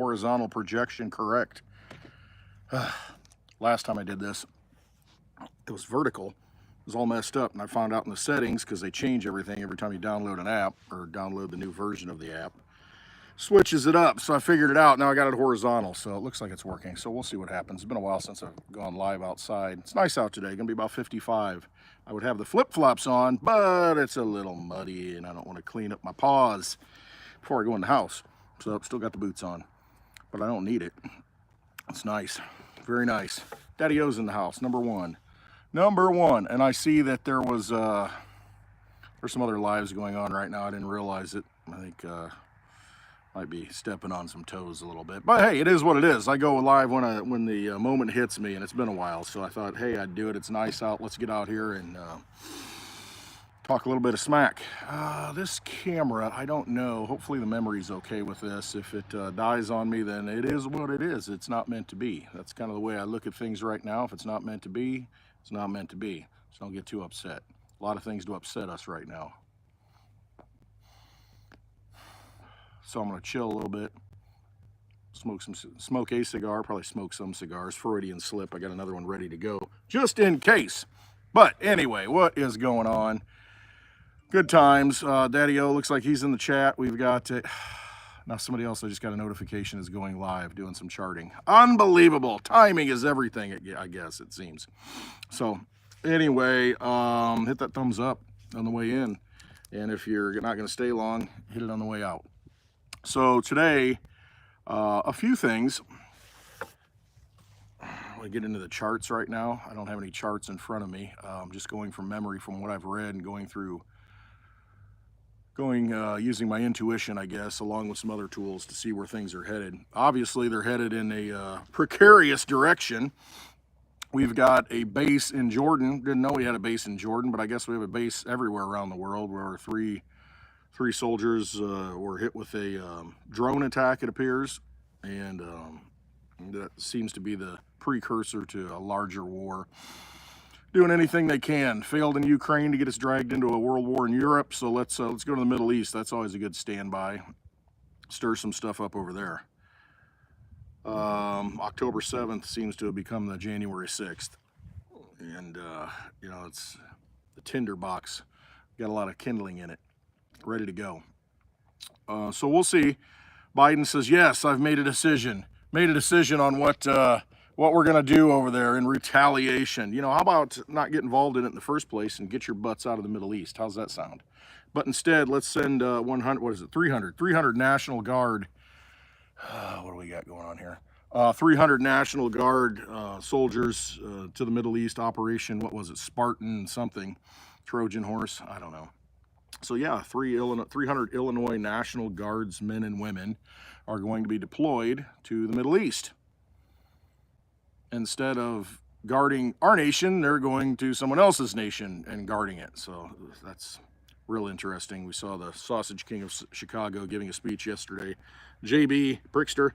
horizontal projection correct. Last time I did this, it was vertical. It was all messed up, and I found out in the settings, because they change everything every time you download an app or download the new version of the app, switches it up. So I figured it out. Now I got it horizontal, so it looks like it's working. So we'll see what happens. It's been a while since I've gone live outside. It's nice out today. Gonna be about 55. I would have the flip-flops on, but it's a little muddy and I don't want to clean up my paws before I go in the house. So I've still got the boots on, but I don't need it. It's nice, very nice. Daddy O's in the house, number one. And I see that there's some other lives going on right now. I didn't realize it. I think might be stepping on some toes a little bit, but hey, it is what it is. I go live when the moment hits me, and it's been a while, so I thought, hey, I'd do it. It's nice out. Let's get out here and talk a little bit of smack. This camera, I don't know. Hopefully the memory's okay with this. If it dies on me, then it is what it is. It's not meant to be. That's kind of the way I look at things right now. If it's not meant to be, it's not meant to be. So don't get too upset. A lot of things do upset us right now. So I'm gonna chill a little bit, smoke a cigar, probably smoke some cigars. Freudian slip. I got another one ready to go just in case. But anyway, what is going on? Good times. Daddy O looks like he's in the chat. We've got now somebody else I just got a notification is going live doing some charting. Unbelievable. Timing is everything, I guess it seems. So anyway, hit that thumbs up on the way in, and if you're not going to stay long, hit it on the way out. So today, a few things. I'm going to get into the charts right now. I don't have any charts in front of me. I'm just going from memory from what I've read and using my intuition, I guess, along with some other tools to see where things are headed. Obviously, they're headed in a precarious direction. We've got a base in Jordan. Didn't know we had a base in Jordan, but I guess we have a base everywhere around the world where three soldiers were hit with a drone attack, it appears, and that seems to be the precursor to a larger war. Doing anything they can. Failed in Ukraine to get us dragged into a world war in Europe, so let's go to the Middle East. That's always a good standby. Stir some stuff up over there. October 7th seems to have become the January 6th, and you know, it's the tinder box. Got a lot of kindling in it. Ready to go. So we'll see. Biden says, yes, I've made a decision on what we're going to do over there in retaliation. You know, how about not get involved in it in the first place and get your butts out of the Middle East? How's that sound? But instead, let's send 300 National Guard. What do we got going on here? 300 National Guard soldiers to the Middle East. Operation, what was it? Spartan something. Trojan horse? I don't know. So yeah, 300 Illinois National Guards men and women are going to be deployed to the Middle East. Instead of guarding our nation, they're going to someone else's nation and guarding it. So that's real interesting. We saw the Sausage King of Chicago giving a speech yesterday. JB Brickster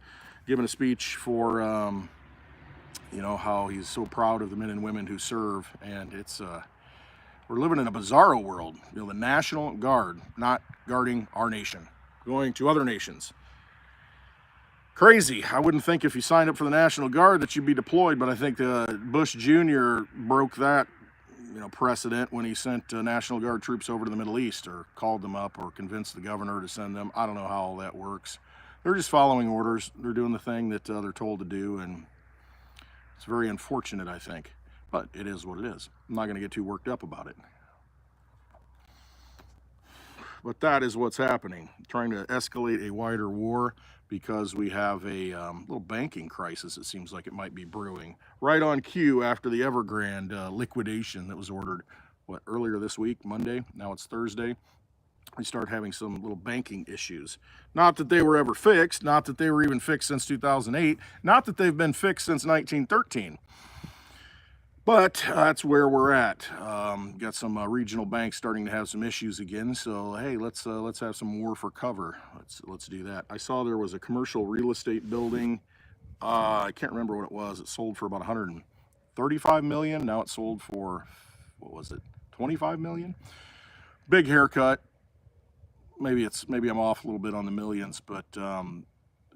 giving a speech for, you know, how he's so proud of the men and women who serve, and it's we're living in a bizarro world. You know, the National Guard not guarding our nation, going to other nations. Crazy. I wouldn't think if you signed up for the National Guard that you'd be deployed, but I think Bush Jr. broke that, you know, precedent when he sent National Guard troops over to the Middle East, or called them up, or convinced the governor to send them. I don't know how all that works. They're just following orders. They're doing the thing that they're told to do, and it's very unfortunate, I think. But it is what it is. I'm not going to get too worked up about it. But that is what's happening. Trying to escalate a wider war because we have a little banking crisis, it seems like it might be brewing. Right on cue after the Evergrande liquidation that was ordered, what, earlier this week, Monday? Now it's Thursday. We start having some little banking issues. Not that they were ever fixed, not that they were even fixed since 2008, not that they've been fixed since 1913. But that's where we're at. Got some regional banks starting to have some issues again. So hey, let's have some war for cover. Let's do that. I saw there was a commercial real estate building. I can't remember what it was. It sold for about 135 million. Now it sold for, what was it, 25 million? Big haircut. Maybe I'm off a little bit on the millions, but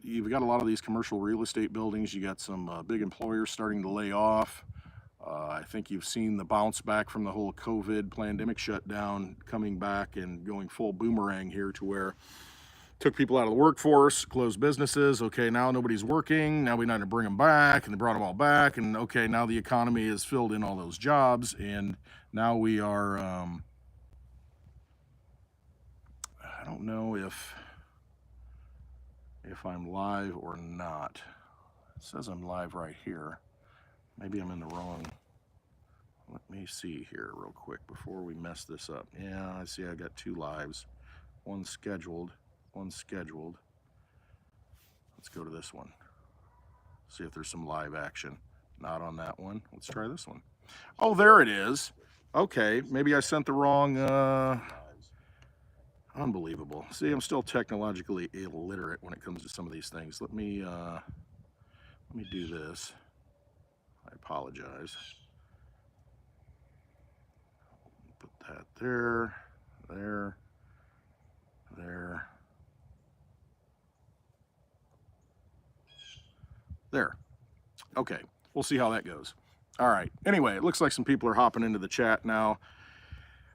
you've got a lot of these commercial real estate buildings. You got some big employers starting to lay off. I think you've seen the bounce back from the whole COVID pandemic shutdown coming back and going full boomerang here to where took people out of the workforce, closed businesses. Okay, now nobody's working. Now we need to bring them back, and they brought them all back. And okay, now the economy has filled in all those jobs, and now we are. I don't know if I'm live or not. It says I'm live right here. Maybe I'm in the wrong. Let me see here real quick before we mess this up. Yeah, I see I got 2 lives. One scheduled. Let's go to this one. See if there's some live action. Not on that one. Let's try this one. Oh, there it is. Okay, maybe I sent the wrong. Unbelievable. See, I'm still technologically illiterate when it comes to some of these things. Let me do this. I apologize. Put that there. There. Okay, we'll see how that goes. All right. Anyway, it looks like some people are hopping into the chat now.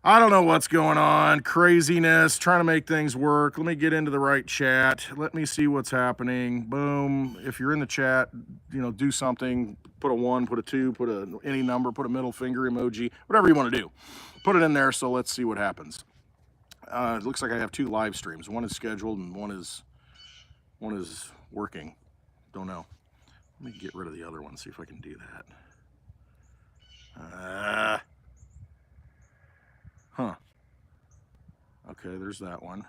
I don't know what's going on. Craziness, trying to make things work. Let me get into the right chat. Let me see what's happening. Boom. If you're in the chat, do something. Put a 1, put a 2, put any number, put a middle finger emoji, whatever you want to do. Put it in there, so let's see what happens. It looks like I have 2 live streams. One is scheduled and one is working. Don't know. Let me get rid of the other one, see if I can do that. Okay, there's that one.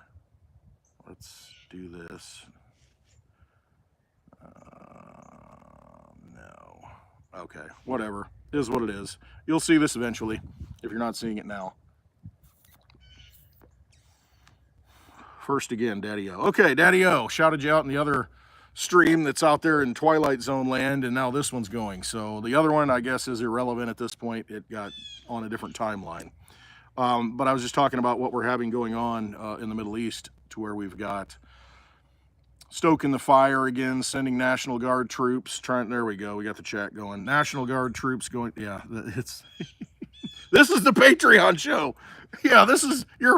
Let's do this. No. Okay, whatever. It is what it is. You'll see this eventually, if you're not seeing it now. First again, Daddy O. Okay, Daddy O shouted you out in the other stream that's out there in Twilight Zone land, and now this one's going. So the other one, I guess, is irrelevant at this point. It got on a different timeline. But I was just talking about what we're having going on in the Middle East, to where we've got stoking the fire again, sending National Guard troops. There we go. We got the chat going. National Guard troops going. Yeah, it's this is the Patreon show. Yeah, you're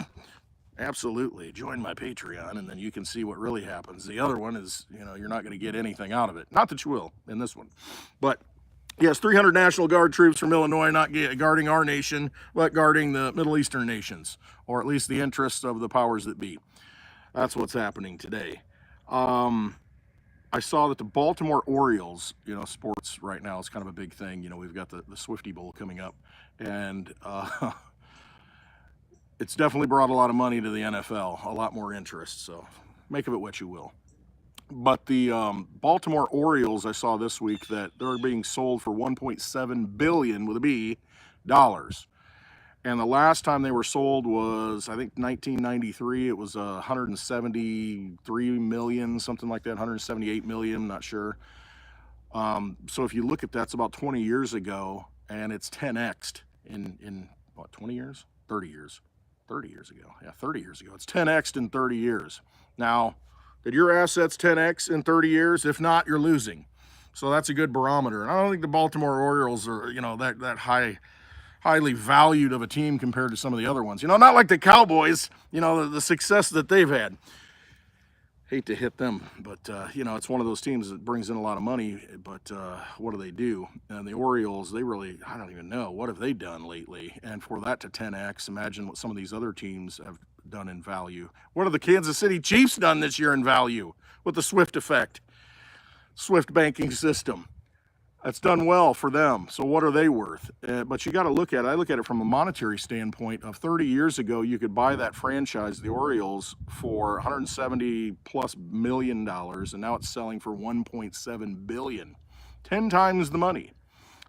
absolutely join my Patreon, and then you can see what really happens. The other one is, you're not going to get anything out of it. Not that you will in this one, but. Yes, 300 National Guard troops from Illinois, not guarding our nation, but guarding the Middle Eastern nations, or at least the interests of the powers that be. That's what's happening today. I saw that the Baltimore Orioles, sports right now is kind of a big thing. We've got the Swifty Bowl coming up, and it's definitely brought a lot of money to the NFL, a lot more interest, so make of it what you will. But the Baltimore Orioles, I saw this week that they're being sold for $1.7 billion with a B dollars. And the last time they were sold was, I think, 1993. It was 173 million, something like that, 178 million, not sure. So if you look at that, it's about 20 years ago, and it's 10x'd in what, 20 years? 30 years. 30 years ago. Yeah, 30 years ago. It's 10x'd in 30 years. Now, did your assets 10x in 30 years? If not, you're losing. So that's a good barometer. And I don't think the Baltimore Orioles are, that highly valued of a team compared to some of the other ones. Not like the Cowboys, the success that they've had. Hate to hit them, but, it's one of those teams that brings in a lot of money, but what do they do? And the Orioles, I don't even know. What have they done lately? And for that to 10x, imagine what some of these other teams have done in value. What have the Kansas City Chiefs done this year in value with the Swift effect? Swift banking system. That's done well for them. So what are they worth? But you got to look at it. I look at it from a monetary standpoint. Of 30 years ago, you could buy that franchise, the Orioles, for $170+ million, and now it's selling for $1.7 billion. 10 times the money.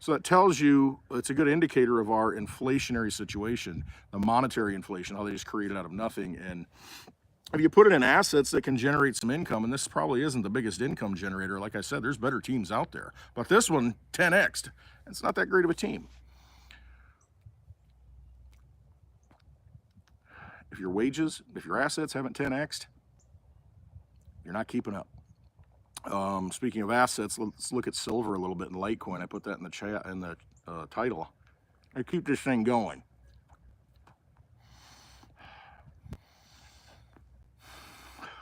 So that tells you, it's a good indicator of our inflationary situation, the monetary inflation, how they just created out of nothing. And if you put it in assets that can generate some income, and this probably isn't the biggest income generator, like I said, there's better teams out there. But this one, 10x'd. It's not that great of a team. If your assets haven't 10x'd, you're not keeping up. Speaking of assets, let's look at silver a little bit in Litecoin. I put that in the chat, in the title. I keep this thing going.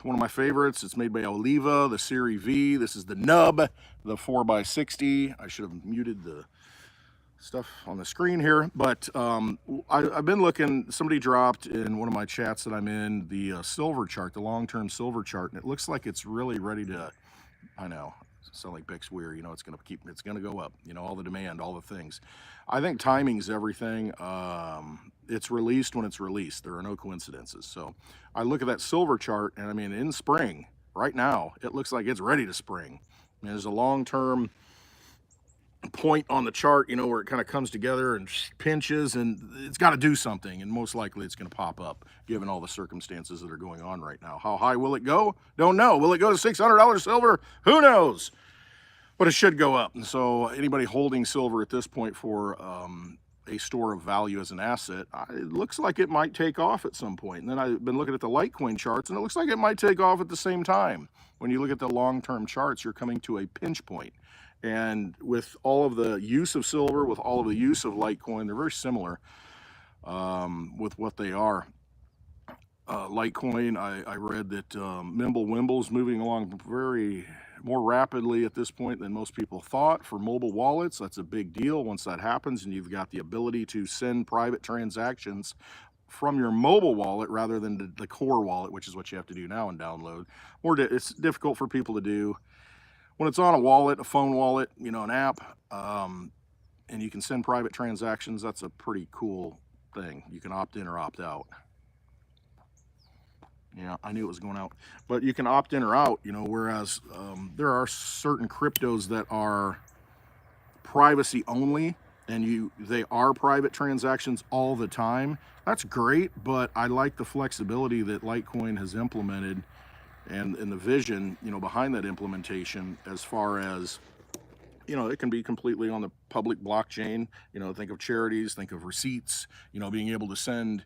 One of my favorites. It's made by Oliva, the Series V. This is the nub, the 4x60. I should have muted the stuff on the screen here, but I've been looking. Somebody dropped in one of my chats that I'm in the silver chart, the long-term silver chart, and it looks like it's really ready to, I know, sound like Beck's weird, you know, it's gonna go up, you know, all the demand, all the things. I think timing's everything. It's released when it's released. There are no coincidences. So I look at that silver chart, and I mean, in spring, right now, it looks like it's ready to spring. And there's a long-term point on the chart, you know, where it kind of comes together and pinches, and it's got to do something, and most likely it's going to pop up given all the circumstances that are going on right now. How high will it go? Don't know. Will it go to $600 silver? Who knows? But it should go up. And so anybody holding silver at this point for a store of value as an asset, it looks like it might take off at some point. And then I've been looking at the Litecoin charts, and it looks like it might take off at the same time. When you look at the long-term charts, you're coming to a pinch point. And with all of the use of silver, with all of the use of Litecoin, they're very similar with what they are. Litecoin, I read that Wimble's moving along more rapidly at this point than most people thought for mobile wallets. That's a big deal once that happens, and you've got the ability to send private transactions from your mobile wallet rather than the core wallet, which is what you have to do now and download. It's difficult for people to do. When it's on a wallet, a phone wallet, you know, an app, and you can send private transactions, that's a pretty cool thing. You can opt in or opt out. Yeah, I knew it was going out. But you can opt in or out, you know, whereas there are certain cryptos that are privacy only, and they are private transactions all the time. That's great, but I like the flexibility that Litecoin has implemented and the vision, you know, behind that implementation, as far as, you know, it can be completely on the public blockchain. You know, think of charities, think of receipts, you know, being able to send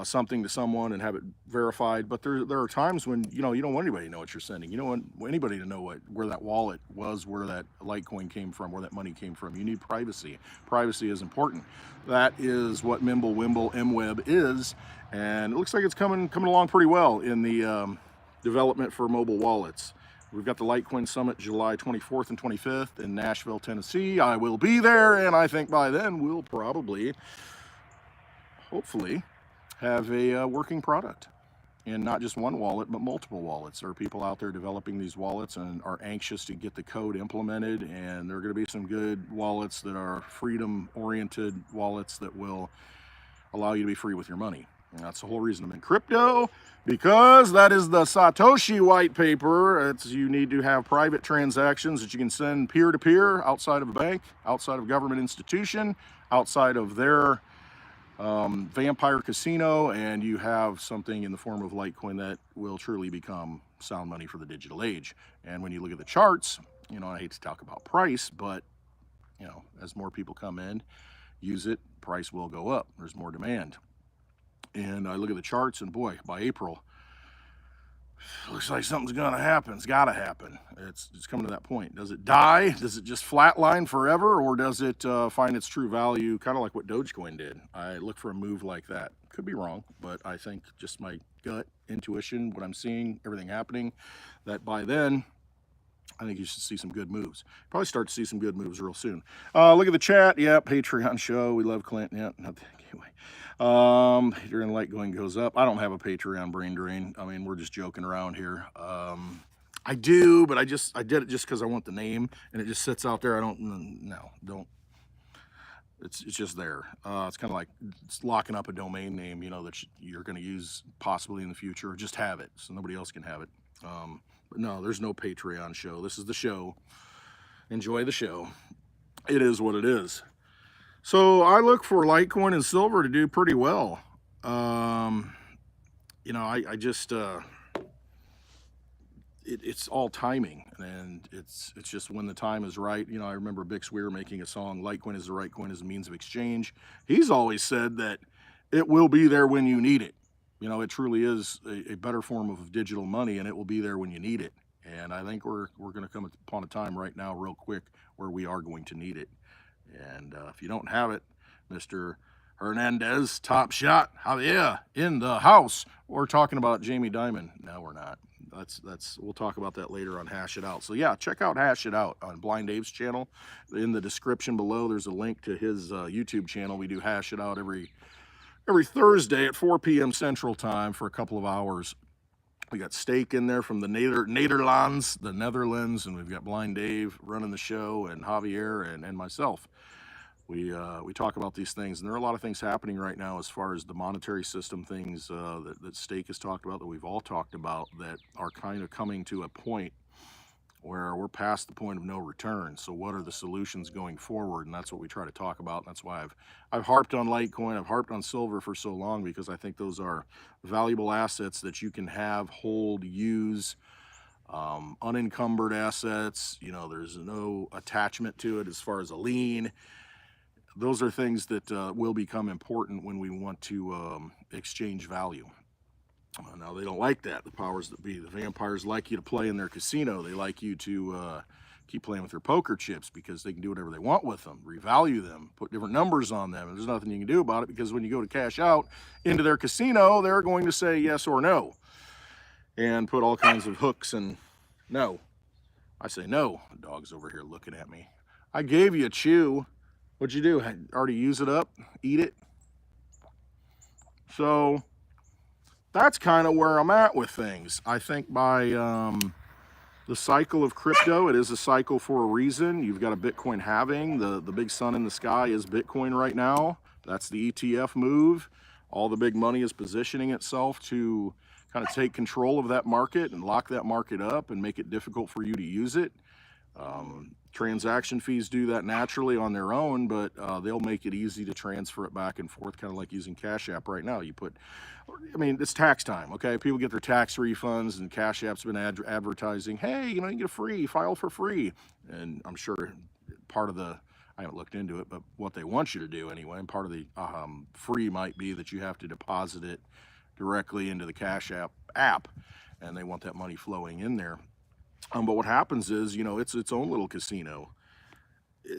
something to someone and have it verified. But there are times when, you know, you don't want anybody to know what you're sending. You don't want anybody to know where that wallet was, where that Litecoin came from, where that money came from. You need privacy. Privacy is important. That is what MWeb is, and it looks like it's coming along pretty well in the development for mobile wallets. We've got the Litecoin Summit July 24th and 25th in Nashville, Tennessee. I will be there, and I think by then we'll probably, hopefully, have a working product, and not just one wallet, but multiple wallets. There are people out there developing these wallets and are anxious to get the code implemented, and there are going to be some good wallets that are freedom-oriented wallets that will allow you to be free with your money. And that's the whole reason I'm in crypto, because that is the Satoshi white paper. You need to have private transactions that you can send peer-to-peer outside of a bank, outside of a government institution, outside of their vampire casino, and you have something in the form of Litecoin that will truly become sound money for the digital age. And when you look at the charts, you know, I hate to talk about price, but, you know, as more people come in, use it, price will go up. There's more demand. And I look at the charts, and boy, by April, looks like something's gonna happen. It's gotta happen. It's coming to that point. Does it die? Does it just flatline forever, or does it find its true value, kind of like what Dogecoin did? I look for a move like that. Could be wrong, but I think just my gut intuition, what I'm seeing, everything happening, that by then, I think you should see some good moves. Probably start to see some good moves real soon. Look at the chat. Yeah, Patreon show. We love Clint. Yeah, nothing. Anyway. Patreon Litecoin goes up. I don't have a Patreon brain drain. I mean, we're just joking around here. I do, but I did it just because I want the name, and it just sits out there. Don't. It's just there. It's kind of like locking up a domain name, you know, that you're going to use possibly in the future. Just have it so nobody else can have it. But no, there's no Patreon show. This is the show. Enjoy the show. It is what it is. So I look for Litecoin and silver to do pretty well. You know, I just, it's all timing, and it's just when the time is right. You know, I remember Bix Weir making a song, Litecoin is the right coin as a means of exchange. He's always said that it will be there when you need it. You know, it truly is a better form of digital money, and it will be there when you need it. And I think we're going to come upon a time right now real quick where we are going to need it. And if you don't have it, Mr. Hernandez, Top Shot, Javier in the house. We're talking about Jamie Dimon. No, we're not. We'll talk about that later on Hash It Out. So yeah, check out Hash It Out on Blind Dave's channel. In the description below, there's a link to his YouTube channel. We do Hash It Out every Thursday at 4 p.m. Central Time for a couple of hours. We got Steak in there from the Netherlands, and we've got Blind Dave running the show, and Javier and myself. We talk about these things, and there are a lot of things happening right now as far as the monetary system things that Steak has talked about, that we've all talked about, that are kind of coming to a point where we're past the point of no return. So what are the solutions going forward? And that's what we try to talk about. And that's why I've harped on Litecoin, I've harped on silver for so long, because I think those are valuable assets that you can have, hold, use, unencumbered assets. You know, there's no attachment to it as far as a lien. Those are things that will become important when we want to exchange value. Now, they don't like that. The powers that be, the vampires, like you to play in their casino. They like you to keep playing with their poker chips, because they can do whatever they want with them, revalue them, put different numbers on them, and there's nothing you can do about it, because when you go to cash out into their casino, they're going to say yes or no and put all kinds of hooks. And no, I say no. The dog's over here looking at me. I gave you a chew. What'd you do? Already use it up? Eat it? So that's kind of where I'm at with things. I think by the cycle of crypto, it is a cycle for a reason. You've got a Bitcoin halving. The big sun in the sky is Bitcoin right now. That's the ETF move. All the big money is positioning itself to kind of take control of that market and lock that market up and make it difficult for you to use it. Transaction fees do that naturally on their own, but they'll make it easy to transfer it back and forth, kind of like using CashApp right now. I mean, it's tax time, okay? People get their tax refunds, and CashApp's been advertising, hey, you know, you get file for free. And I'm sure part of I haven't looked into it, but what they want you to do anyway, and part of the free might be that you have to deposit it directly into the CashApp app, and they want that money flowing in there. But what happens is, you know, it's its own little casino.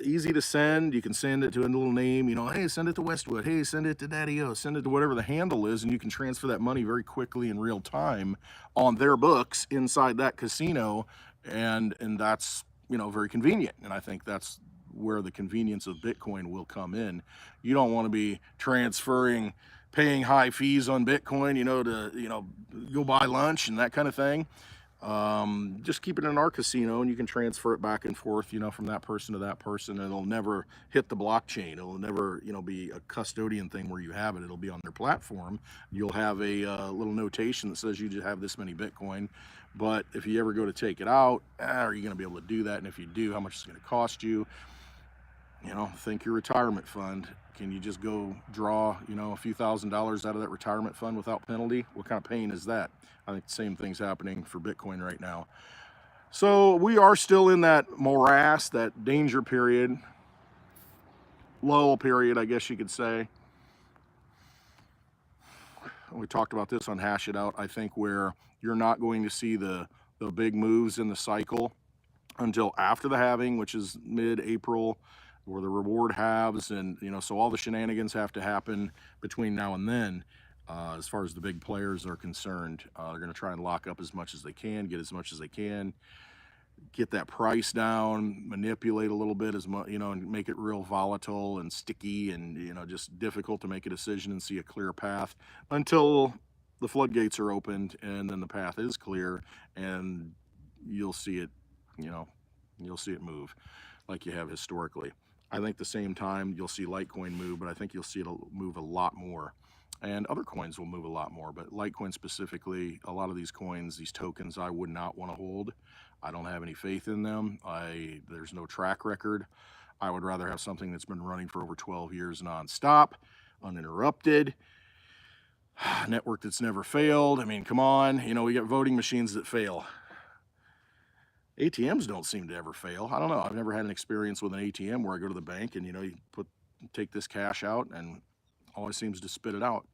Easy to send. You can send it to a little name, you know, hey, send it to Westwood. Hey, send it to Daddy-O. Send it to whatever the handle is, and you can transfer that money very quickly in real time on their books inside that casino. And that's, you know, very convenient. And I think that's where the convenience of Bitcoin will come in. You don't want to be paying high fees on Bitcoin, you know, to, you know, go buy lunch and that kind of thing. Just keep it in our casino, and you can transfer it back and forth, you know, from that person to that person, and it'll never hit the blockchain. It'll never, you know, be a custodian thing where you have it. It'll be on their platform. You'll have a little notation that says you just have this many Bitcoin, but if you ever go to take it out, are you going to be able to do that? And if you do, how much is it going to cost you? You know, think your retirement fund. Can you just go draw, you know, a few $1,000s out of that retirement fund without penalty? What kind of pain is that? I think the same thing's happening for Bitcoin right now. So we are still in that morass, that danger period, lull period, I guess you could say. We talked about this on Hash It Out, I think, where you're not going to see the big moves in the cycle until after the halving, which is mid-April, where the reward halves, and, you know, so all the shenanigans have to happen between now and then. As far as the big players are concerned, they're going to try and lock up as much as they can, get as much as they can, get that price down, manipulate a little bit as much, you know, and make it real volatile and sticky, and, you know, just difficult to make a decision and see a clear path until the floodgates are opened, and then the path is clear, and you'll see it, you know, you'll see it move like you have historically. I think the same time you'll see Litecoin move, but I think you'll see it move a lot more. And other coins will move a lot more, but Litecoin specifically, a lot of these coins, these tokens, I would not want to hold. I don't have any faith in them. There's no track record. I would rather have something that's been running for over 12 years nonstop, uninterrupted, network that's never failed. I mean, come on, you know, we got voting machines that fail. ATMs don't seem to ever fail. I don't know. I've never had an experience with an ATM where I go to the bank and, you know, you take this cash out and always seems to spit it out.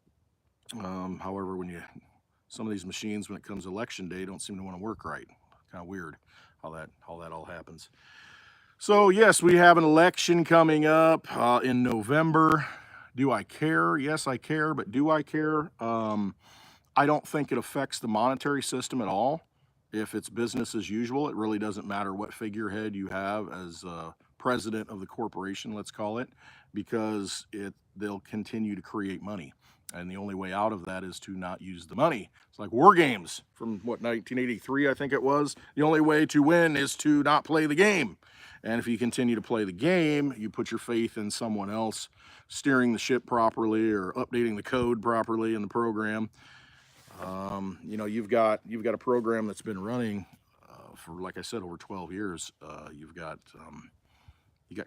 However, some of these machines, when it comes election day, don't seem to want to work right. Kind of weird how that all happens. So yes, we have an election coming up in November. Do I care? Yes, I care, but do I care? I don't think it affects the monetary system at all. If it's business as usual, it really doesn't matter what figurehead you have as president of the corporation, let's call it, because they'll continue to create money. And the only way out of that is to not use the money. It's like war games from, what, 1983, I think it was. The only way to win is to not play the game. And if you continue to play the game, you put your faith in someone else steering the ship properly or updating the code properly in the program. You know, you've got a program that's been running for, like I said, over 12 years. You got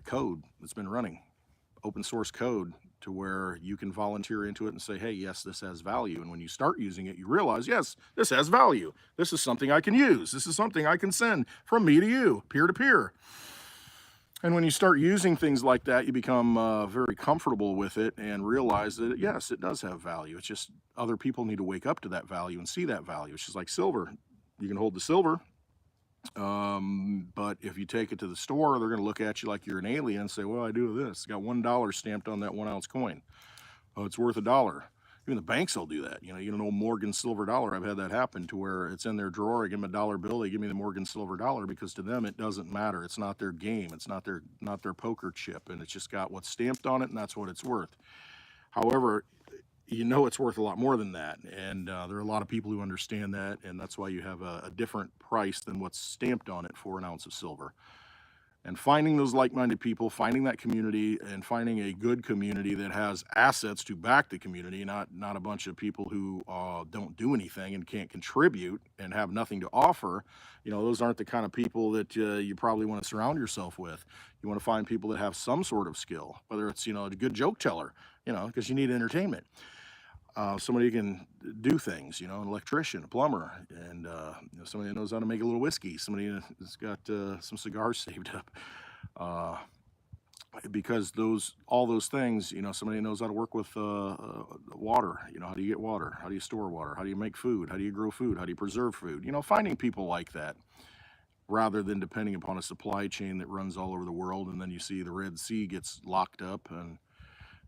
code that's been running, open source code, to where you can volunteer into it and say, hey, yes, this has value. And when you start using it, you realize, yes, this has value. This is something I can use. This is something I can send from me to you, peer to peer. And when you start using things like that, you become very comfortable with it and realize that, yes, it does have value. It's just other people need to wake up to that value and see that value. It's just like silver. You can hold the silver, but if you take it to the store, they're going to look at you like you're an alien and say, well, I do this. It's got $1 stamped on that 1 ounce coin. Oh, it's worth $1. Even the banks will do that. You know, Morgan silver dollar. I've had that happen to where it's in their drawer. I give them a dollar bill. They give me the Morgan silver dollar because to them it doesn't matter. It's not their game. It's not their poker chip, and it's just got what's stamped on it, and that's what it's worth. However, you know it's worth a lot more than that, and there are a lot of people who understand that, and that's why you have a different price than what's stamped on it for an ounce of silver. And finding those like-minded people, finding that community, and finding a good community that has assets to back the community, not a bunch of people who don't do anything and can't contribute and have nothing to offer. You know, those aren't the kind of people that you probably want to surround yourself with. You want to find people that have some sort of skill, whether it's, you know, a good joke teller, you know, because you need entertainment. Somebody who can do things, you know, an electrician, a plumber, and you know, somebody that knows how to make a little whiskey, somebody that's got some cigars saved up. Because all those things, you know, somebody knows how to work with water, you know, how do you get water? How do you store water? How do you make food? How do you grow food? How do you preserve food? You know, finding people like that rather than depending upon a supply chain that runs all over the world, and then you see the Red Sea gets locked up, and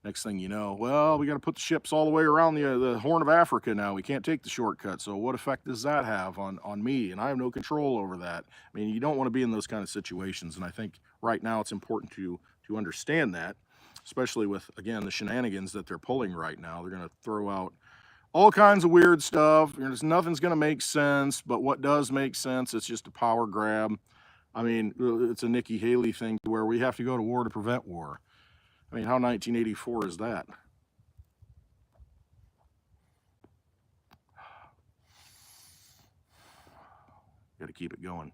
next thing you know, well, we got to put the ships all the way around the Horn of Africa now. We can't take the shortcut. So what effect does that have on me? And I have no control over that. I mean, you don't want to be in those kind of situations. And I think right now it's important to understand that, especially with, again, the shenanigans that they're pulling right now. They're going to throw out all kinds of weird stuff. Nothing's going to make sense, but what does make sense, it's just a power grab. I mean, it's a Nikki Haley thing where we have to go to war to prevent war. I mean, how 1984 is that? Got to keep it going.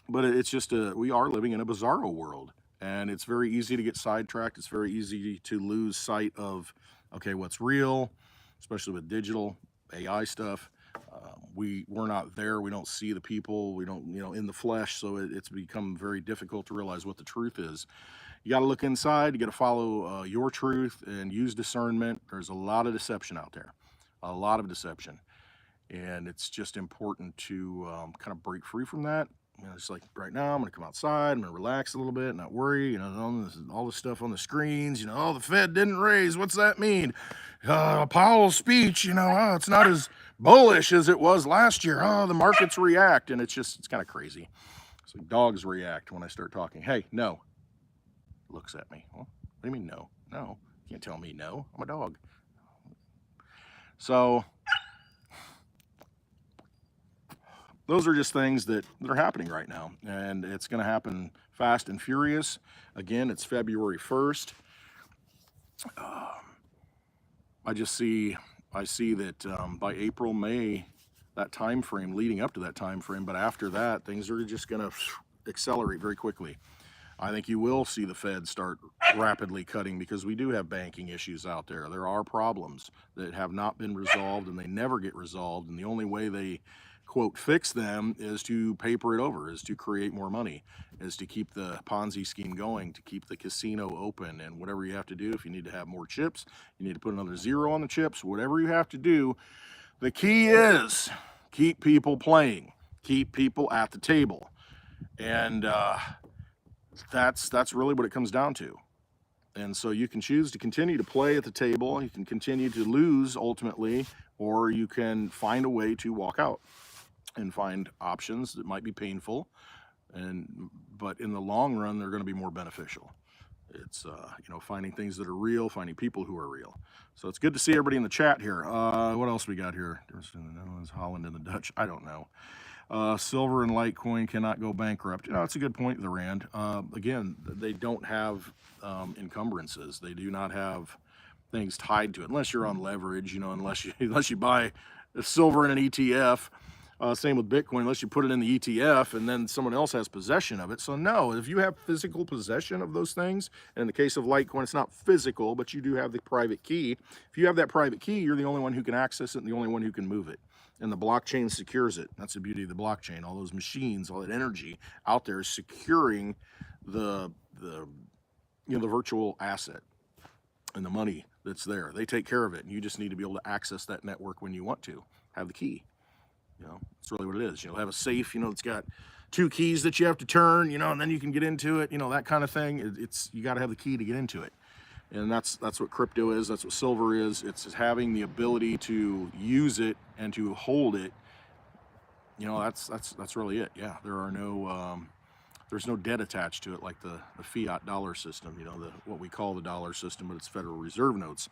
But it's just we are living in a bizarro world, and it's very easy to get sidetracked. It's very easy to lose sight of, okay, what's real, especially with digital AI stuff. We're not there. We don't see the people. We don't, you know, in the flesh. So it's become very difficult to realize what the truth is. You got to look inside. You got to follow your truth and use discernment. There's a lot of deception out there, a lot of deception. And it's just important to kind of break free from that. You know, it's like right now, I'm going to come outside. I'm going to relax a little bit, not worry. You know, all the stuff on the screens. You know, oh, the Fed didn't raise. What's that mean? Powell's speech. You know, oh, it's not as bullish as it was last year. Oh, the markets react, and it's kind of crazy. It's like dogs react when I start talking. Hey, no. Looks at me. Well, what do you mean no? No, you can't tell me no. I'm a dog. So those are just things that are happening right now, and it's going to happen fast and furious. Again, it's February 1st. I see that by April, May, that time frame, leading up to that time frame, but after that, things are just going to accelerate very quickly. I think you will see the Fed start rapidly cutting because we do have banking issues out there. There are problems that have not been resolved, and they never get resolved, and the only way they, quote, fix them is to paper it over, is to create more money, is to keep the Ponzi scheme going, to keep the casino open, and whatever you have to do. If you need to have more chips, you need to put another zero on the chips, whatever you have to do. The key is keep people playing. Keep people at the table. And that's really what it comes down to. And so you can choose to continue to play at the table, you can continue to lose ultimately, or you can find a way to walk out and find options that might be painful, but in the long run, they're going to be more beneficial. It's finding things that are real, finding people who are real. So it's good to see everybody in the chat here. What else we got here? There's the Netherlands, Holland, and the Dutch. I don't know. Silver and Litecoin cannot go bankrupt. It's a good point, the Rand. Again, they don't have encumbrances. They do not have things tied to it, unless you're on leverage. Unless you buy silver in an ETF. Same with Bitcoin, unless you put it in the ETF and then someone else has possession of it. So no, if you have physical possession of those things, and in the case of Litecoin, it's not physical, but you do have the private key. If you have that private key, you're the only one who can access it and the only one who can move it. And the blockchain secures it. That's the beauty of the blockchain. All those machines, all that energy out there is securing the virtual asset and the money that's there. They take care of it, and you just need to be able to access that network when you want to. Have the key. That's really what it is. Have a safe, it's got 2 keys that you have to turn, and then you can get into it, that kind of thing. You got to have the key to get into it. And that's what crypto is. That's what silver is. It's having the ability to use it and to hold it. That's really it. Yeah, there's no debt attached to it like the fiat dollar system, what we call the dollar system, but it's Federal Reserve notes.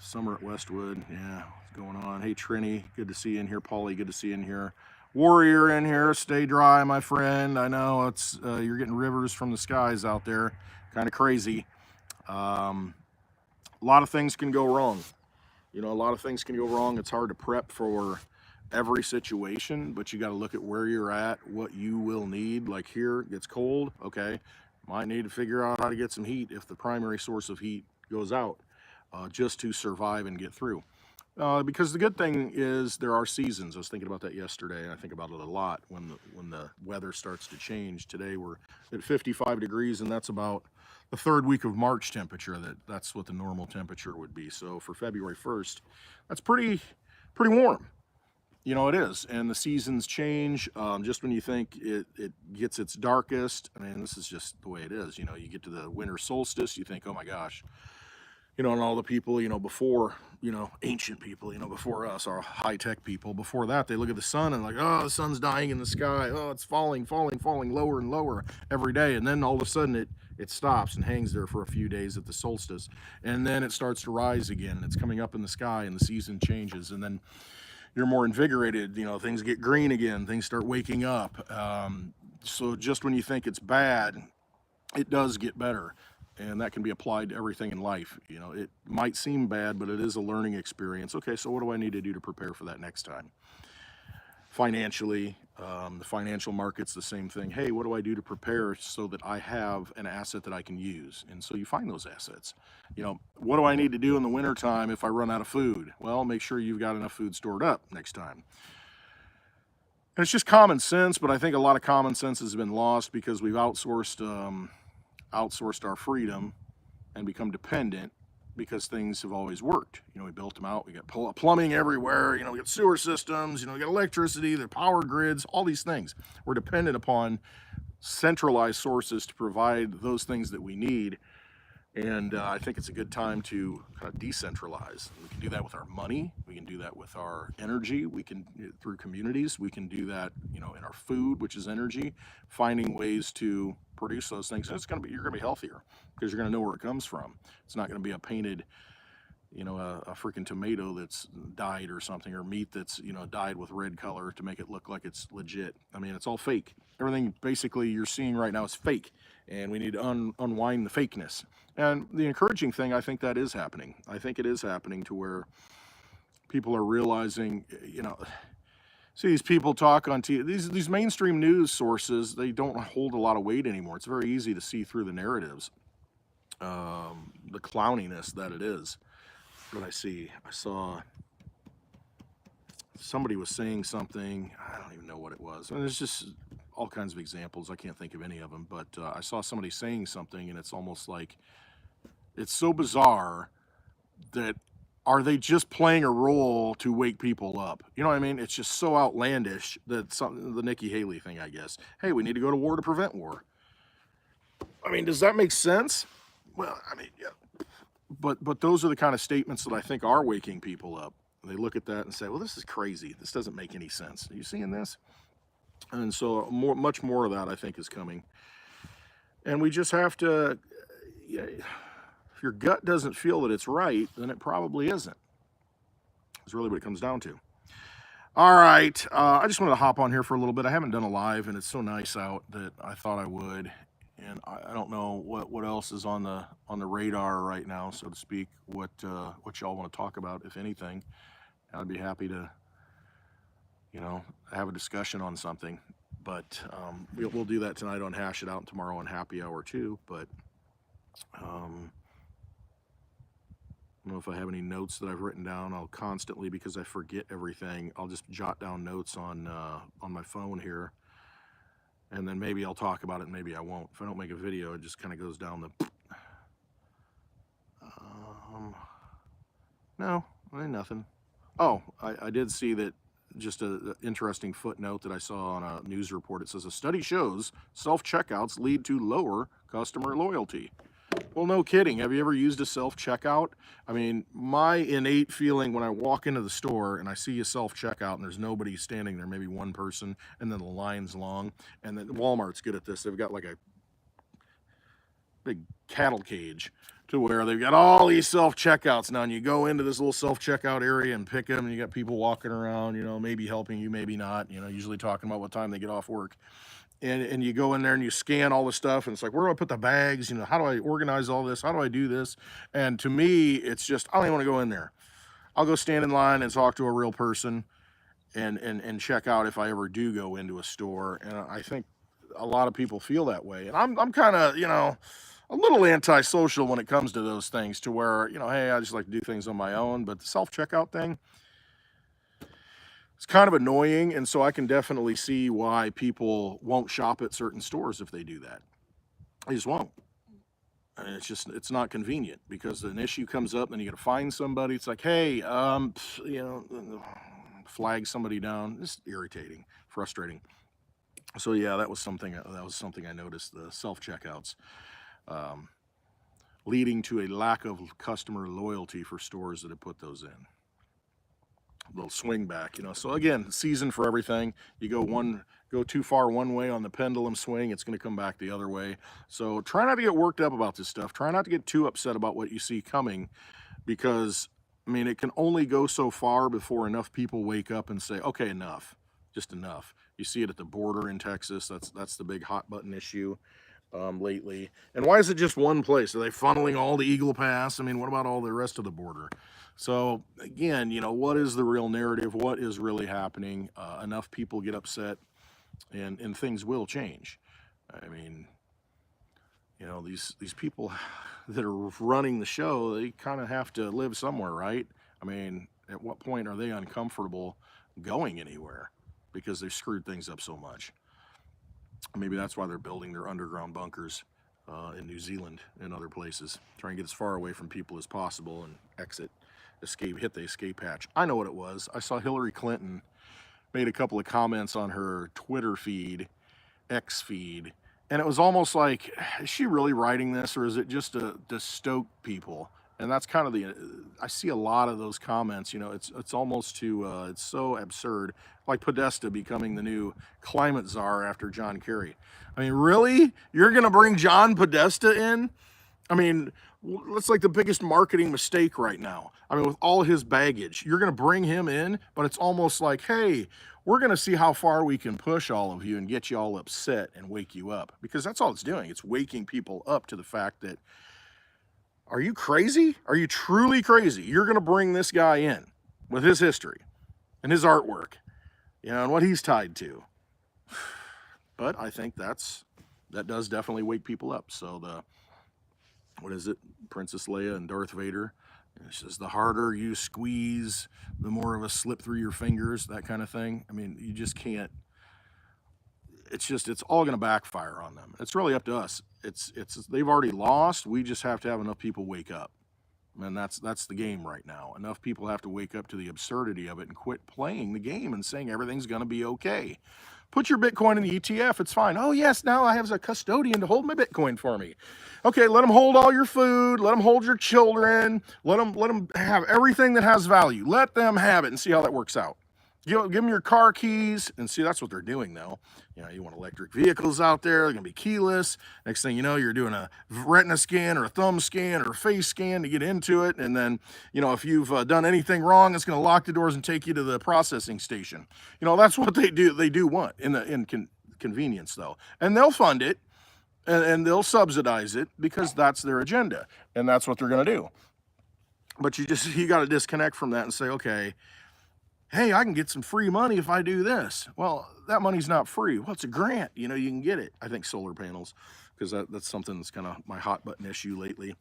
Summer at Westwood, yeah, what's going on? Hey Trini, good to see you in here. Paulie, good to see you in here. Warrior in here, stay dry, my friend. I know it's you're getting rivers from the skies out there, kind of crazy. A lot of things can go wrong. A lot of things can go wrong. It's hard to prep for every situation, but you got to look at where you're at, what you will need. Like here, it gets cold, okay, might need to figure out how to get some heat if the primary source of heat goes out. Just to survive and get through. Because the good thing is there are seasons. I was thinking about that yesterday, and I think about it a lot when the weather starts to change. Today we're at 55 degrees, and that's about the 3rd week of March temperature. That's what the normal temperature would be. So for February 1st, that's pretty warm. It is, and the seasons change. Just when you think it gets its darkest, I mean, this is just the way it is. You get to the winter solstice, you think, oh my gosh. And all the people, before, ancient people, before us, our high-tech people, before that, they look at the sun and like, oh, the sun's dying in the sky. Oh, it's falling lower and lower every day. And then all of a sudden it stops and hangs there for a few days at the solstice. And then it starts to rise again. And it's coming up in the sky and the season changes. And then you're more invigorated. Things get green again. Things start waking up. So just when you think it's bad, it does get better. And that can be applied to everything in life. It might seem bad, but it is a learning experience. Okay, so what do I need to do to prepare for that next time? Financially, the financial market's the same thing. Hey, what do I do to prepare so that I have an asset that I can use? And so you find those assets. What do I need to do in the wintertime if I run out of food? Well, make sure you've got enough food stored up next time. And it's just common sense, but I think a lot of common sense has been lost because we've outsourced our freedom and become dependent because things have always worked. We built them out. We got plumbing everywhere. We got sewer systems. We got electricity, the power grids, all these things. We're dependent upon centralized sources to provide those things that we need. And I think it's a good time to kind of decentralize. We can do that with our money. We can do that with our energy. We can, through communities, we can do that, in our food, which is energy, finding ways to produce those things. And you're gonna be healthier because you're gonna know where it comes from. It's not gonna be a painted, a freaking tomato that's dyed or something, or meat that's, dyed with red color to make it look like it's legit. I mean, it's all fake. Everything basically you're seeing right now is fake, and we need to unwind the fakeness. And the encouraging thing, I think that is happening. I think it is happening to where people are realizing, see these people talk on TV, these mainstream news sources, they don't hold a lot of weight anymore. It's very easy to see through the narratives, the clowniness that it is. What I saw somebody was saying something, I don't even know what it was. I mean, there's just all kinds of examples. I can't think of any of them, but I saw somebody saying something, and it's almost like, it's so bizarre that are they just playing a role to wake people up? You know what I mean? It's just so outlandish that something, the Nikki Haley thing, I guess. Hey, we need to go to war to prevent war. I mean, does that make sense? Well, I mean, yeah. But those are the kind of statements that I think are waking people up. They look at that and say, well, this is crazy. This doesn't make any sense. Are you seeing this? And so much more of that, I think, is coming. And we just have to, yeah, if your gut doesn't feel that it's right, then it probably isn't. It's really what it comes down to. All right, I just wanted to hop on here for a little bit. I haven't done a live, and it's so nice out that I thought I would. And I don't know what else is on the radar right now, so to speak. What y'all want to talk about, if anything. I'd be happy to, have a discussion on something. But we'll do that tonight on Hash It Out, and tomorrow on Happy Hour too. But I don't know if I have any notes that I've written down. I'll constantly, because I forget everything, I'll just jot down notes on my phone here. And then maybe I'll talk about it, and maybe I won't. If I don't make a video, it just kind of goes down the... No, ain't nothing. Oh, I did see that, just an interesting footnote that I saw on a news report. It says, a study shows self-checkouts lead to lower customer loyalty. Well, no kidding. Have you ever used a self-checkout? I mean, my innate feeling when I walk into the store and I see a self-checkout and there's nobody standing there, maybe one person, and then the line's long, and then Walmart's good at this. They've got like a big cattle cage to where they've got all these self-checkouts now, and you go into this little self-checkout area and pick them, and you got people walking around, maybe helping you, maybe not, usually talking about what time they get off work. And you go in there and you scan all the stuff, and it's like, where do I put the bags? How do I organize all this? How do I do this? And to me, it's just, I don't even want to go in there. I'll go stand in line and talk to a real person and check out if I ever do go into a store. And I think a lot of people feel that way. And I'm kind of, a little antisocial when it comes to those things, to where, hey, I just like to do things on my own. But the self-checkout thing, it's kind of annoying, and so I can definitely see why people won't shop at certain stores if they do that. They just won't. And it's not convenient, because an issue comes up, then you got to find somebody. It's like, hey, flag somebody down. It's irritating, frustrating. So yeah, that was something I noticed, the self-checkouts, leading to a lack of customer loyalty for stores that have put those in. Little swing back, so again, season for everything. You go too far one way on the pendulum swing, it's going to come back the other way. So try not to get worked up about this stuff. Try not to get too upset about what you see coming, because I mean, it can only go so far before enough people wake up and say, okay, enough, just enough. You see it at the border in Texas. That's the big hot button issue lately. And why is it just one place? Are they funneling all the Eagle Pass? I mean, what about all the rest of the border? So again, what is the real narrative? What is really happening? Enough people get upset, and things will change. I mean, these people that are running the show, they kind of have to live somewhere, right? I mean, at what point are they uncomfortable going anywhere because they've screwed things up so much? Maybe that's why they're building their underground bunkers in New Zealand and other places, try and get as far away from people as possible and hit the escape hatch. I know what it was. I saw Hillary Clinton made a couple of comments on her Twitter feed, X feed, and it was almost like, is she really writing this, or is it just to stoke people? And that's kind of I see a lot of those comments, it's almost it's so absurd, like Podesta becoming the new climate czar after John Kerry. I mean, really? You're gonna bring John Podesta in? I mean, that's like the biggest marketing mistake right now. I mean, with all his baggage, you're going to bring him in, but it's almost like, hey, we're going to see how far we can push all of you and get you all upset and wake you up. Because that's all it's doing. It's waking people up to the fact that, are you crazy? Are you truly crazy? You're going to bring this guy in with his history and his artwork, and what he's tied to. But I think that does definitely wake people up. So what is it? Princess Leia and Darth Vader. It says, the harder you squeeze, the more of a slip through your fingers, that kind of thing. I mean, you just can't. It's all going to backfire on them. It's really up to us. They've already lost. We just have to have enough people wake up. And that's the game right now. Enough people have to wake up to the absurdity of it and quit playing the game and saying everything's going to be okay. Put your Bitcoin in the ETF, it's fine. Oh yes, now I have a custodian to hold my Bitcoin for me. Okay, let them hold all your food, let them hold your children, let them have everything that has value. Let them have it and see how that works out. Give them your car keys, and see, that's what they're doing now. You know, you want electric vehicles out there, they're gonna be keyless. Next thing you know, you're doing a retina scan or a thumb scan or a face scan to get into it. And then, you know, if you've done anything wrong, it's gonna lock the doors and take you to the processing station. You know, that's what they do. They do want convenience though. And they'll fund it and they'll subsidize it because that's their agenda. And that's what they're gonna do. But you gotta disconnect from that and say, okay, hey, I can get some free money if I do this. Well, that money's not free. Well, it's a grant. You know, you can get it. I think solar panels, because that's something that's kind of my hot button issue lately.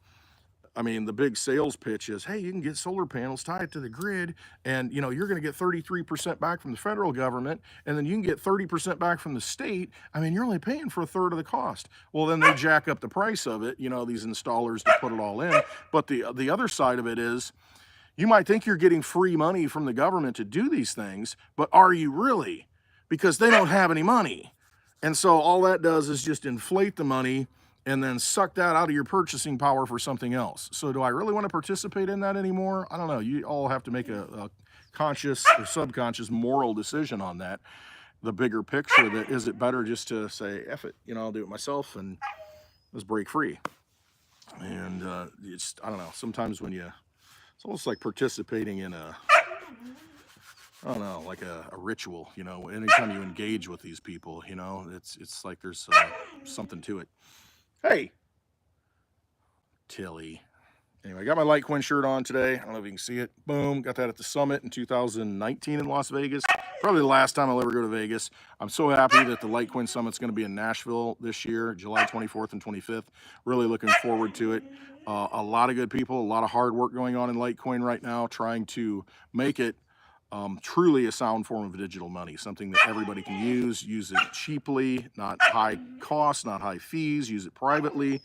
I mean, the big sales pitch is, hey, you can get solar panels, tie it to the grid, and, you know, you're going to get 33% back from the federal government, and then you can get 30% back from the state. I mean, you're only paying for a third of the cost. Well, then they jack up the price of it, you know, these installers to put it all in. But the other side of it is, you might think you're getting free money from the government to do these things, but are you really? Because they don't have any money. And so all that does is just inflate the money and then suck that out of your purchasing power for something else. So do I really want to participate in that anymore? I don't know. You all have to make a conscious or subconscious moral decision on that. The bigger picture, that is it better just to say, F it, you know, I'll do it myself and let's break free. And it's, I don't know, sometimes when it's almost like participating in I don't know, like a ritual, you know, anytime you engage with these people, you know, it's like there's something to it. Hey, Tilly. Anyway, I got my Litecoin shirt on today. I don't know if you can see it. Boom, got that at the summit in 2019 in Las Vegas. Probably the last time I'll ever go to Vegas. I'm so happy that the Litecoin Summit's going to be in Nashville this year, July 24th and 25th. Really looking forward to it. A lot of good people, a lot of hard work going on in Litecoin right now, trying to make it truly a sound form of digital money, something that everybody can use it cheaply, not high cost, not high fees, use it privately.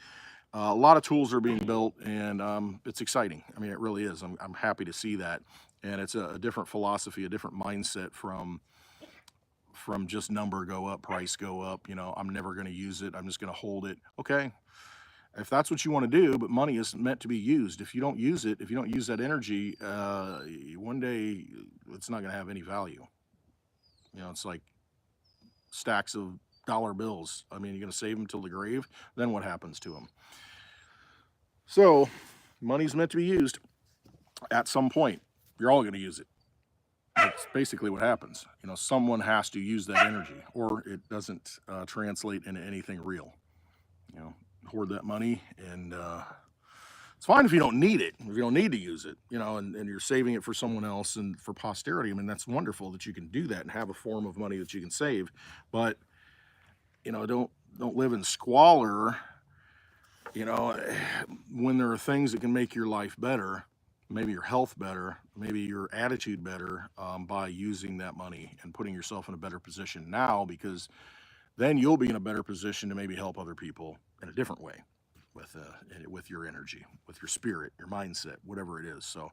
A lot of tools are being built, and it's exciting. I mean, it really is. I'm happy to see that. And it's a different philosophy, a different mindset from just number go up, price go up. You know, I'm never going to use it. I'm just going to hold it. Okay, if that's what you want to do, but money is meant to be used. If you don't use it, if you don't use that energy, one day it's not going to have any value. You know, it's like stacks of dollar bills. I mean, you're going to save them till the grave. Then what happens to them? So money's meant to be used at some point. You're all going to use it. That's basically what happens. You know, someone has to use that energy, or it doesn't translate into anything real. You know, hoard that money, and it's fine if you don't need it, if you don't need to use it, you know, and you're saving it for someone else and for posterity. I mean, that's wonderful that you can do that and have a form of money that you can save. But, you know, don't live in squalor, you know, when there are things that can make your life better, maybe your health better, maybe your attitude better, by using that money and putting yourself in a better position now, because then you'll be in a better position to maybe help other people in a different way with your energy, with your spirit, your mindset, whatever it is. So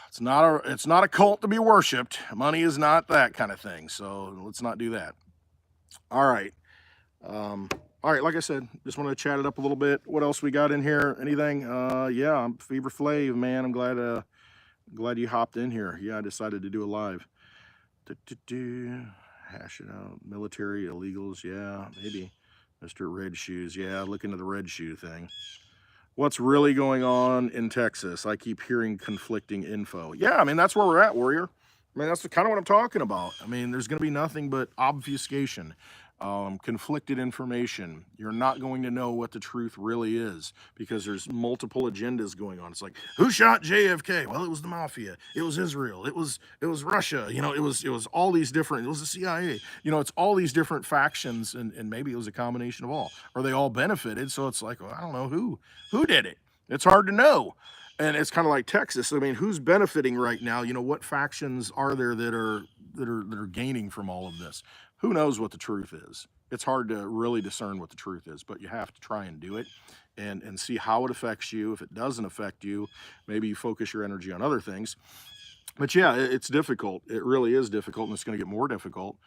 it's not a cult to be worshipped. Money is not that kind of thing. So let's not do that. All right. All right, like I said, just wanted to chat it up a little bit. What else we got in here? Anything? Yeah, I'm Fever Flav, man. I'm glad you hopped in here. Yeah, I decided to do a live. Hash it out. Military illegals, yeah, maybe. Mr. Red Shoes, yeah, look into the red shoe thing. What's really going on in Texas? I keep hearing conflicting info. Yeah, I mean, that's where we're at, Warrior. I mean, that's kind of what I'm talking about. I mean, there's going to be nothing but obfuscation, conflicted information. You're not going to know what the truth really is, because there's multiple agendas going on. It's like, who shot JFK? Well, it was the mafia. It was Israel. It was Russia. You know, it was all these different. It was the CIA. You know, it's all these different factions, and maybe it was a combination of all, or they all benefited. So it's like, well, I don't know who did it. It's hard to know. And it's kind of like Texas. I mean, who's benefiting right now? You know, what factions are there that are gaining from all of this? Who knows what the truth is? It's hard to really discern what the truth is, but you have to try and do it. and see how it affects you. If it doesn't affect you, maybe you focus your energy on other things. But yeah, it's difficult. It really is difficult, and it's going to get more difficult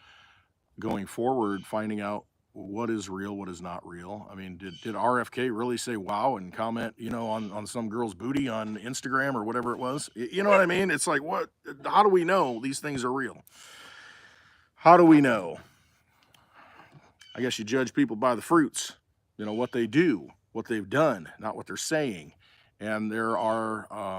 going forward, finding out what is real, what is not real. I mean, did RFK really say wow and comment, you know, on some girl's booty on Instagram or whatever it was? You know what I mean? It's like, what? How do we know these things are real? How do we know? I guess you judge people by the fruits, you know, what they do, what they've done, not what they're saying. And there are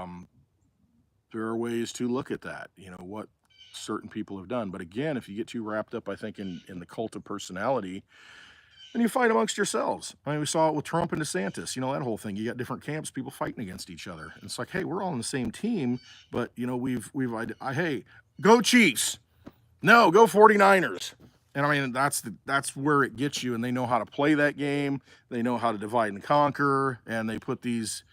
ways to look at that, you know, what certain people have done. But again, if you get too wrapped up, I think, in the cult of personality, then you fight amongst yourselves. I mean, we saw it with Trump and DeSantis, you know, that whole thing. You got different camps, people fighting against each other. And it's like, hey, we're all on the same team, but you know, hey, go Chiefs. No, go 49ers. And I mean, that's where it gets you. And they know how to play that game. They know how to divide and conquer. And they put these,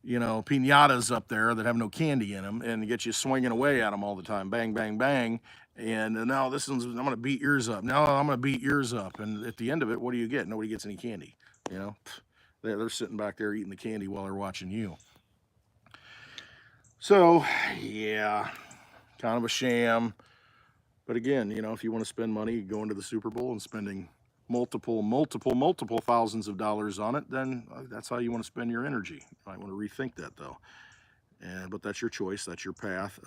you know, piñatas up there that have no candy in them and get you swinging away at them all the time. Bang, bang, bang. And now this one's, I'm going to beat yours up. Now I'm going to beat yours up. And at the end of it, what do you get? Nobody gets any candy. You know, they're sitting back there eating the candy while they're watching you. So, yeah, kind of a sham. But again, you know, if you want to spend money going to the Super Bowl and spending multiple thousands of dollars on it, then that's how you want to spend your energy. You might want to rethink that though. But that's your choice, that's your path.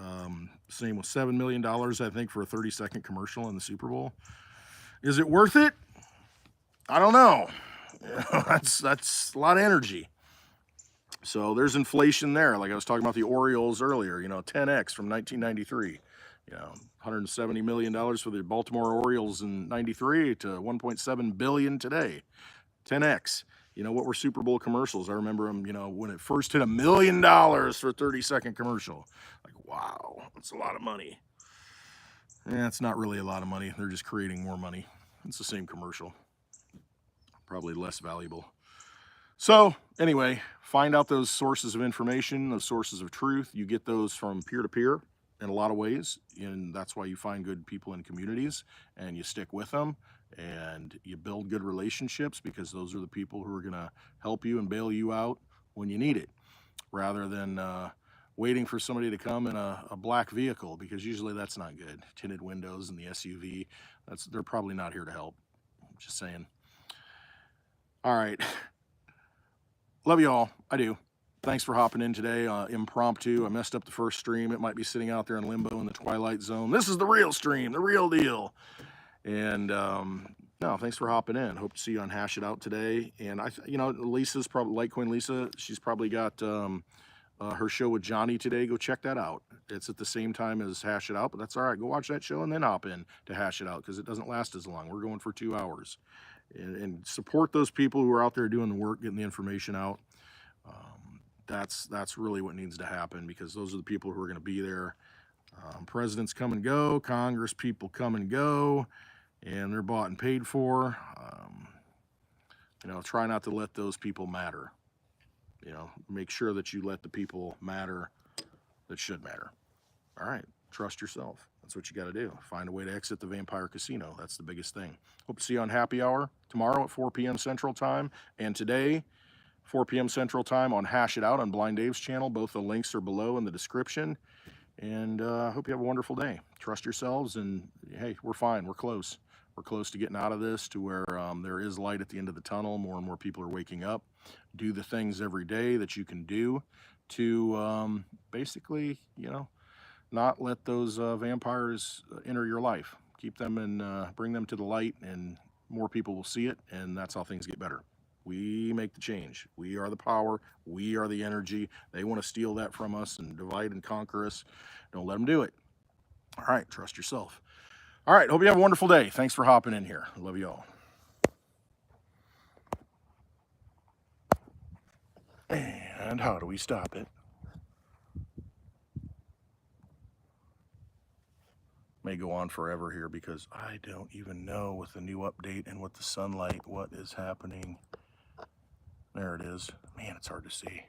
Same with $7 million, I think, for a 30-second commercial in the Super Bowl. Is it worth it? I don't know. That's a lot of energy. So there's inflation there. Like I was talking about the Orioles earlier, you know, 10x from 1993. You know, $170 million for the Baltimore Orioles in 93 to $1.7 billion today. 10x. You know, what were Super Bowl commercials? I remember them, you know, when it first hit $1 million for a 30-second commercial. Like, wow, that's a lot of money. Yeah, it's not really a lot of money. They're just creating more money. It's the same commercial. Probably less valuable. So anyway, find out those sources of information, those sources of truth. You get those from peer-to-peer in a lot of ways, and that's why you find good people in communities and you stick with them and you build good relationships, because those are the people who are going to help you and bail you out when you need it, rather than waiting for somebody to come in a black vehicle, because usually that's not good. Tinted windows and the SUV, they're probably not here to help. Just saying. All right. Love you all. I do. Thanks for hopping in today. Impromptu. I messed up the first stream. It might be sitting out there in limbo in the twilight zone. This is the real stream, the real deal. And no, thanks for hopping in. Hope to see you on Hash It Out today. And you know, Lisa's probably Litecoin Lisa. She's probably got her show with Johnny today. Go check that out. It's at the same time as Hash It Out, but that's all right. Go watch that show and then hop in to Hash It Out, because it doesn't last as long. We're going for 2 hours. And support those people who are out there doing the work, getting the information out. That's really what needs to happen, because those are the people who are going to be there. Presidents come and go, Congress people come and go, and they're bought and paid for. You know, try not to let those people matter. You know, make sure that you let the people matter that should matter. All right, trust yourself. That's what you got to do. Find a way to exit the vampire casino. That's the biggest thing. Hope to see you on Happy Hour tomorrow at 4 p.m. Central Time, and today 4 p.m. Central Time on Hash It Out on Blind Dave's channel. Both the links are below in the description. And I hope you have a wonderful day. Trust yourselves, and hey, we're fine. We're close. We're close to getting out of this to where there is light at the end of the tunnel. More and more people are waking up. Do the things every day that you can do to basically, you know, not let those vampires enter your life. Keep them and bring them to the light, and more people will see it, and that's how things get better. We make the change. We are the power. We are the energy. They want to steal that from us and divide and conquer us. Don't let them do it. All right, trust yourself. All right, hope you have a wonderful day. Thanks for hopping in here. I love you all. And how do we stop it? May go on forever here, because I don't even know with the new update and with the sunlight what is happening. There it is. Man, it's hard to see.